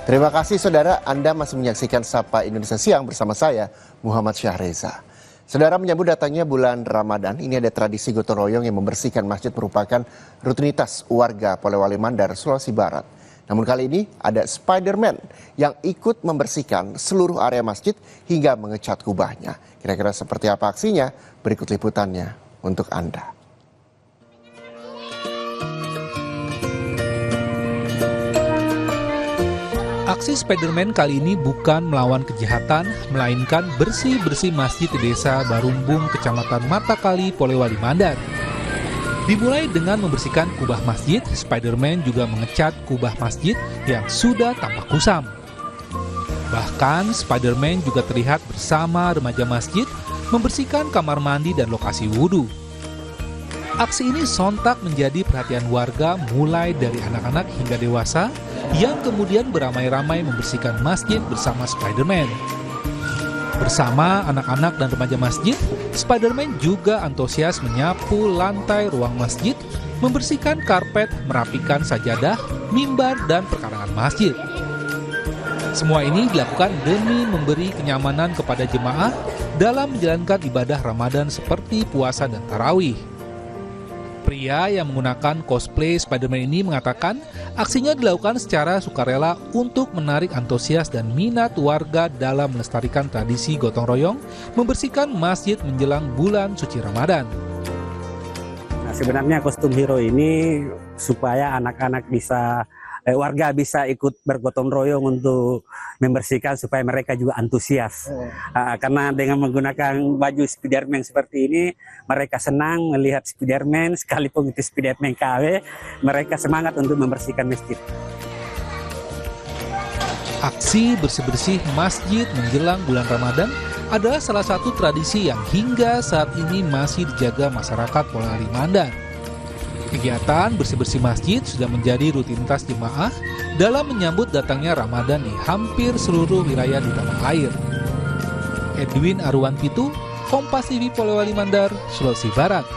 Terima kasih saudara, Anda masih menyaksikan Sapa Indonesia Siang bersama saya, Muhammad Syahreza. Saudara, menyambut datangnya bulan Ramadan, ini ada tradisi gotong royong yang membersihkan masjid merupakan rutinitas warga Polewali Mandar, Sulawesi Barat. Namun kali ini ada Spider-Man yang ikut membersihkan seluruh area masjid hingga mengecat kubahnya. Kira-kira seperti apa aksinya? Berikut liputannya untuk Anda. Aksi Spider-Man kali ini bukan melawan kejahatan, melainkan bersih-bersih masjid di desa Barumbung, Kecamatan Matakali, Polewali Mandar. Dimulai dengan membersihkan kubah masjid, Spider-Man juga mengecat kubah masjid yang sudah tampak kusam. Bahkan Spider-Man juga terlihat bersama remaja masjid membersihkan kamar mandi dan lokasi wudhu. Aksi ini sontak menjadi perhatian warga mulai dari anak-anak hingga dewasa yang kemudian beramai-ramai membersihkan masjid bersama Spider-Man. Bersama anak-anak dan remaja masjid, Spider-Man juga antusias menyapu lantai ruang masjid, membersihkan karpet, merapikan sajadah, mimbar, dan perkarangan masjid. Semua ini dilakukan demi memberi kenyamanan kepada jemaah dalam menjalankan ibadah Ramadan seperti puasa dan tarawih. Pria yang menggunakan cosplay Spider-Man ini mengatakan aksinya dilakukan secara sukarela untuk menarik antusias dan minat warga dalam melestarikan tradisi gotong royong membersihkan masjid menjelang bulan suci Ramadan. Nah, sebenarnya kostum hero ini supaya anak-anak warga bisa ikut bergotong royong untuk membersihkan supaya mereka juga antusias. Karena dengan menggunakan baju Spider-Man seperti ini, mereka senang melihat Spider-Man, sekalipun itu Spider-Man KW, mereka semangat untuk membersihkan masjid. Aksi bersih-bersih masjid menjelang bulan Ramadan adalah salah satu tradisi yang hingga saat ini masih dijaga masyarakat Polewali Mandar. Kegiatan bersih-bersih masjid sudah menjadi rutinitas jemaah dalam menyambut datangnya Ramadan di hampir seluruh wilayah di tanah air. Edwin Arwan Pitu, Kompas TV Polewali Mandar, Sulawesi Barat.